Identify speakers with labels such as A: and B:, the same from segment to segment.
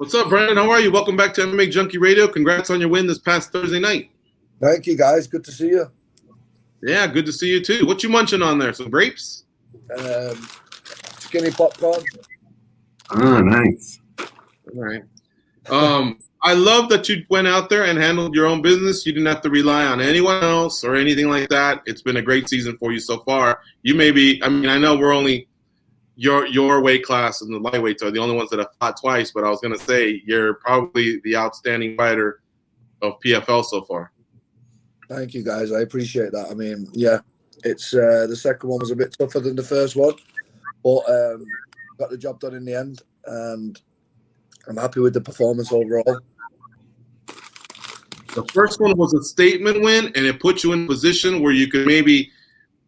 A: What's up, Brandon? How are you? Welcome back to MMA Junkie Radio. Congrats on your win this past Thursday night.
B: Thank you, guys. Good to see you.
A: Yeah, good to see you too. What you munching on there? Some grapes?
B: Skinny popcorn.
C: Oh, nice.
A: All right. I love that you went out there and handled your own business. You didn't have to rely on anyone else or anything like that. It's been a great season for you so far. You may be, I know we're only your weight class and the lightweights are the only ones that have fought twice, but I was going to say you're probably the outstanding fighter of PFL so far.
B: Thank you, guys. I appreciate that. Yeah, it's the second one was a bit tougher than the first one, but got the job done in the end, and I'm happy with the performance overall.
A: The first one was a statement win, and it put you in a position where you could maybe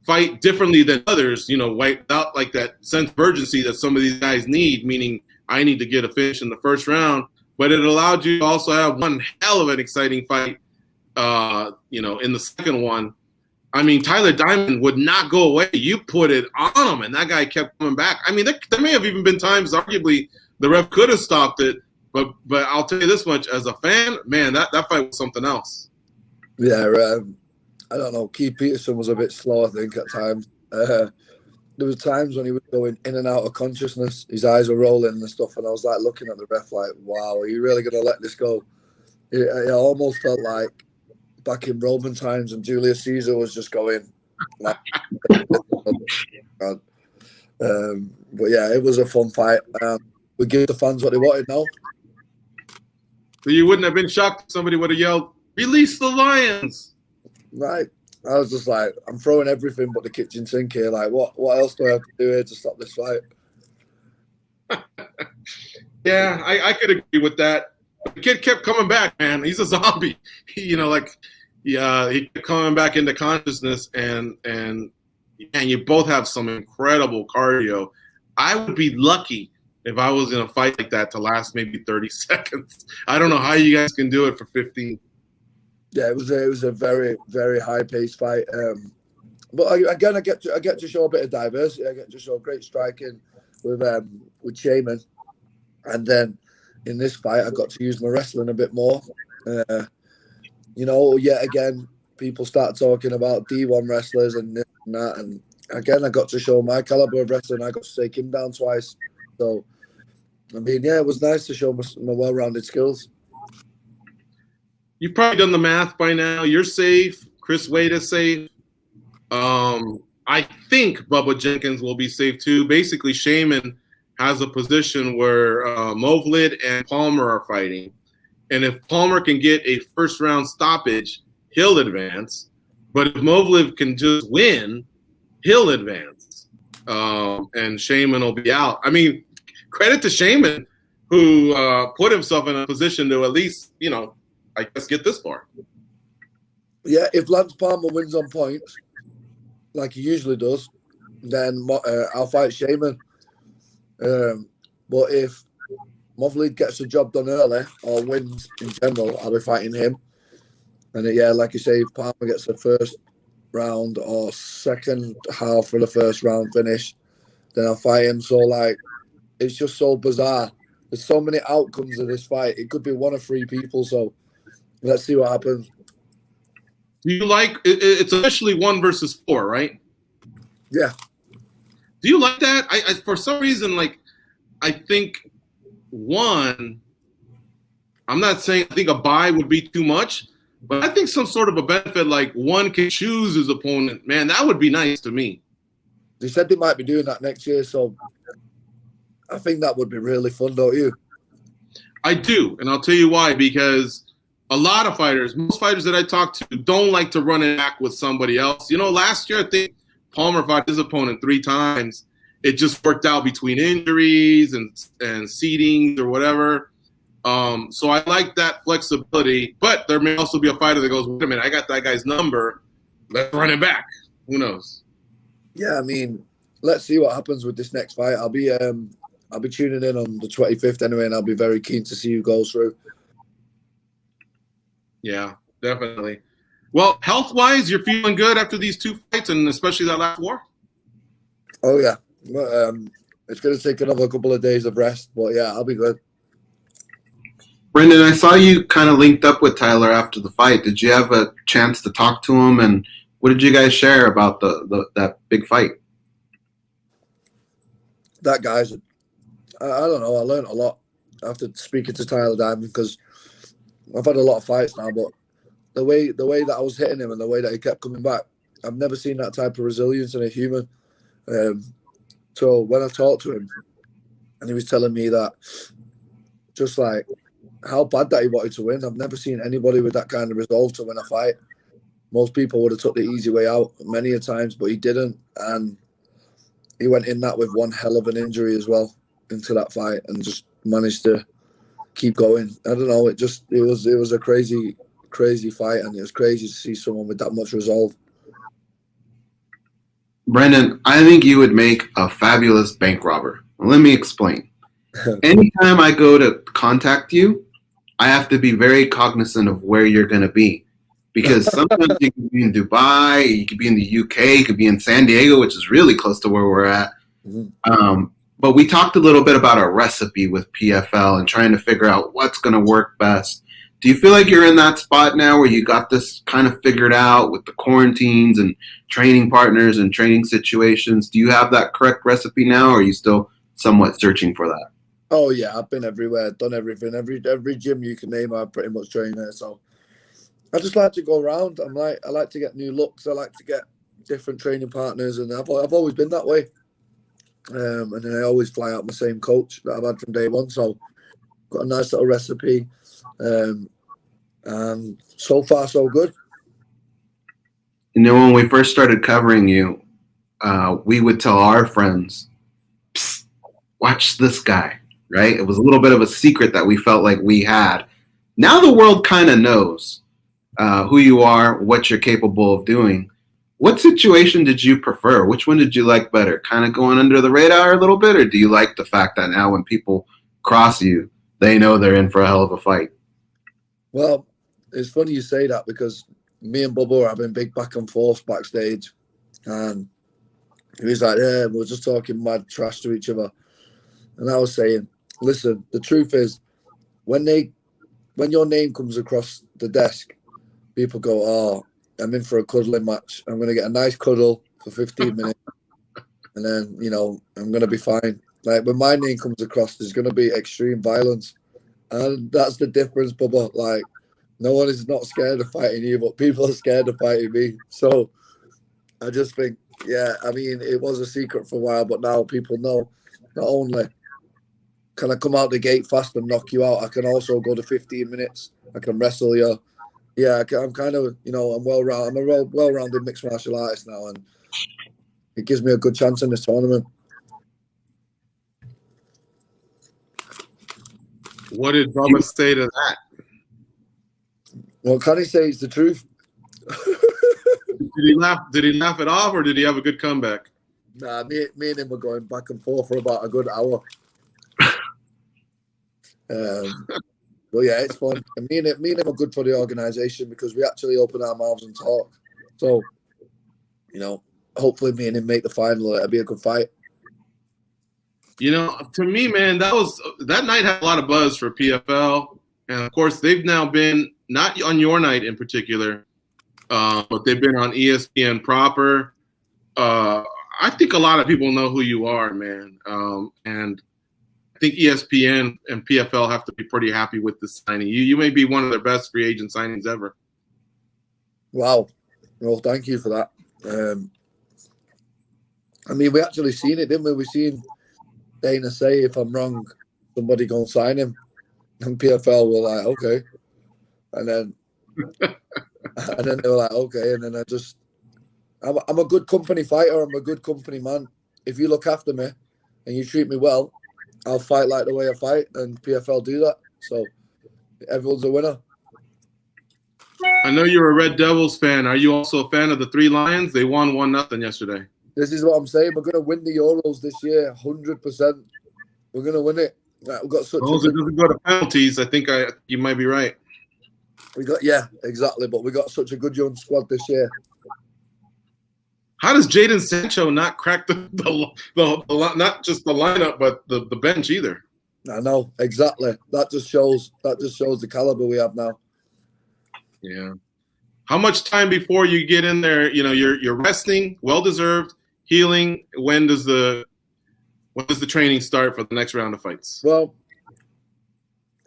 A: fight differently than others, without like that sense of urgency that some of these guys need, meaning I need to get a finish in the first round. But it allowed you to also have one hell of an exciting fight, in the second one. Tyler Diamond would not go away. You put it on him, and that guy kept coming back. There may have even been times, arguably, the ref could have stopped it. But I'll tell you this much, as a fan, man, that fight was something else.
B: Yeah, I don't know. Keith Peterson was a bit slow, I think, at times. There was times when he was going in and out of consciousness. His eyes were rolling and stuff, and I was like looking at the ref like, wow, are you really going to let this go? It almost felt like back in Roman times and Julius Caesar was just going like, but yeah, it was a fun fight. We give the fans what they wanted now.
A: So you wouldn't have been shocked if somebody would have yelled, "Release the Lions!"
B: Right. I was just like, I'm throwing everything but the kitchen sink here. Like, what else do I have to do here to stop this fight?
A: Yeah, I could agree with that. The kid kept coming back, man. He's a zombie. He kept coming back into consciousness, and you both have some incredible cardio. I would be lucky if I was in a fight like that to last maybe 30 seconds. I don't know how you guys can do it for 15.
B: Yeah, it was a very, very high-paced fight. But again, I get to show a bit of diversity. I get to show great striking with Shaman, and then in this fight, I got to use my wrestling a bit more. Yet again, people start talking about D1 wrestlers and this and that, and again, I got to show my caliber of wrestling. I got to take him down twice. So, it was nice to show my well-rounded skills.
A: You've probably done the math by now. You're safe. Chris Wade is safe. I think Bubba Jenkins will be safe too. Basically, Shaman has a position where Movlid and Palmer are fighting. And if Palmer can get a first-round stoppage, he'll advance. But if Movlid can just win, he'll advance. And Shaman will be out. Credit to Shaman, who put himself in a position to at least, I guess, get this far.
B: Yeah, if Lance Palmer wins on points, like he usually does, then I'll fight Shaman. But if Movlid gets the job done early or wins in general, I'll be fighting him. And like you say, if Palmer gets the first round or second half for the first round finish, then I'll fight him. So, it's just so bizarre. There's so many outcomes of this fight. It could be one of three people, so let's see what happens.
A: Do you like it's officially 1 versus 4, right?
B: Yeah.
A: Do you like that? I for some reason, I think 1. I'm not saying I think a bye would be too much, but I think some sort of a benefit, like 1 can choose his opponent. Man, that would be nice to me.
B: They said they might be doing that next year, so I think that would be really fun, don't you?
A: I do, and I'll tell you why. Because a lot of fighters, most fighters that I talk to, don't like to run it back with somebody else. Last year I think Palmer fought his opponent 3 times. It just worked out between injuries and seedings or whatever. So I like that flexibility. But there may also be a fighter that goes, wait a minute, I got that guy's number. Let's run it back. Who knows?
B: Yeah, let's see what happens with this next fight. I'll be tuning in on the 25th anyway, and I'll be very keen to see who goes through. Yeah,
A: definitely. Well, health-wise, you're feeling good after these 2 fights, and especially that last war?
B: Oh, yeah. It's going to take another couple of days of rest, but yeah, I'll be good.
C: Brendan, I saw you kind of linked up with Tyler after the fight. Did you have a chance to talk to him, and what did you guys share about that big fight?
B: That guy's, I don't know, I learned a lot after speaking to Tyler Diamond, because I've had a lot of fights now, but the way that I was hitting him and the way that he kept coming back, I've never seen that type of resilience in a human. So when I talked to him, and he was telling me that, just like how bad that he wanted to win, I've never seen anybody with that kind of resolve to win a fight. Most people would have took the easy way out many a times, but he didn't, and he went in that with one hell of an injury as well into that fight, and just managed to keep going. I don't know. It was a crazy fight, and it was crazy to see someone with that much resolve.
C: Brendan, I think you would make a fabulous bank robber. Let me explain. Anytime I go to contact you, I have to be very cognizant of where you're going to be. Because sometimes you can be in Dubai, you could be in the UK, you could be in San Diego, which is really close to where we're at. Mm-hmm. But we talked a little bit about a recipe with PFL and trying to figure out what's going to work best. Do you feel like you're in that spot now where you got this kind of figured out with the quarantines and training partners and training situations? Do you have that correct recipe now, or are you still somewhat searching for that?
B: Oh, yeah, I've been everywhere, done everything. Every gym you can name, I've pretty much trained there. So I just like to go around. I like to get new looks. I like to get different training partners, and I've always been that way. And then I always fly out my same coach that I've had from day one. So got a nice little recipe. And so far, so good.
C: You know, when we first started covering you, we would tell our friends, "Psst, watch this guy," right? It was a little bit of a secret that we felt like we had. Now the world kind of knows who you are, what you're capable of doing. What situation did you prefer? Which one did you like better? Kind of going under the radar a little bit, or do you like the fact that now when people cross you, they know they're in for a hell of a fight?
B: Well, it's funny you say that, because me and Bubba are having big back and forth backstage, and he was like, "Yeah, we were just talking mad trash to each other," and I was saying, "Listen, the truth is, when your name comes across the desk, people go, oh, I'm in for a cuddling match. I'm going to get a nice cuddle for 15 minutes, and then, I'm going to be fine. Like, when my name comes across, there's going to be extreme violence, and that's the difference, Bubba. Like, no one is not scared of fighting you, but people are scared of fighting me. So I just think, yeah, I mean, it was a secret for a while, but now people know. Not only can I come out the gate fast and knock you out, I can also go to 15 minutes. I can wrestle you. Yeah, I'm kind of, I'm well-rounded. I'm a well-rounded mixed martial artist now, and it gives me a good chance in this tournament.
A: What did Bubba say to that?
B: Well, can he say it's the truth?
A: Did he laugh it off, or did he have a good comeback?
B: Nah, me and him were going back and forth for about a good hour. But yeah, it's fun. And me and him are good for the organisation, because we actually open our mouths and talk. So, hopefully me and him make the final. It'll be a good fight.
A: To me, man, that night had a lot of buzz for PFL. And of course, they've now been, not on your night in particular, but they've been on ESPN proper. I think a lot of people know who you are, man. And I think ESPN and PFL have to be pretty happy with this signing. You may be one of their best free agent signings ever.
B: Wow. Well, thank you for that. We actually seen it, didn't we? We seen Dana say, if I'm wrong, somebody go and sign him. And PFL were like, okay. And then they were like, okay. And then I'm a good company fighter. I'm a good company man. If you look after me and you treat me well, I'll fight like the way I fight, and PFL do that. So everyone's a winner.
A: I know you're a Red Devils fan. Are you also a fan of the Three Lions? They won 1-0 yesterday.
B: This is what I'm saying. We're going to win the Euros this year, 100%. We're going to win it. We've got such. As long
A: as it doesn't go to penalties, I think you might be right.
B: Yeah, exactly. But we got such a good young squad this year.
A: How does Jadon Sancho not crack the not just the lineup, but the bench either?
B: I know, exactly. That just shows the caliber we have now.
A: Yeah. How much time before you get in there? You know, you're resting, well deserved, healing. When does the training start for the next round of fights?
B: Well,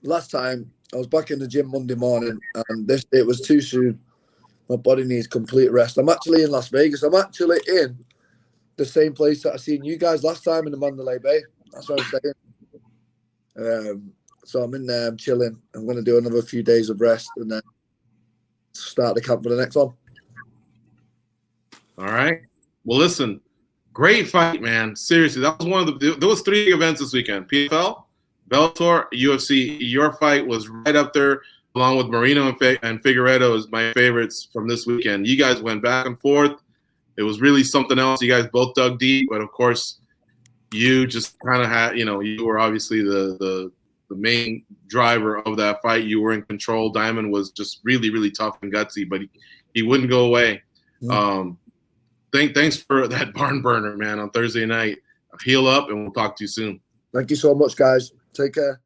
B: last time I was back in the gym Monday morning, and it was too soon. My body needs complete rest. I'm actually in Las Vegas. I'm actually in the same place that I seen you guys last time in the Mandalay Bay. That's what I'm saying. So I'm in there, I'm chilling. I'm going to do another few days of rest and then start the camp for the next one.
A: All right. Well, listen, great fight, man. Seriously, that was one of there was 3 events this weekend. PFL, Bellator, UFC. Your fight was right up there, along with Moreno and Figueiredo as my favorites from this weekend. You guys went back and forth. It was really something else. You guys both dug deep, but of course, you just kind of had, you were obviously the main driver of that fight. You were in control. Diamond was just really, really tough and gutsy, but he wouldn't go away. Mm-hmm. Thanks for that barn burner, man, on Thursday night. Heal up, and we'll talk to you soon.
B: Thank you so much, guys. Take care.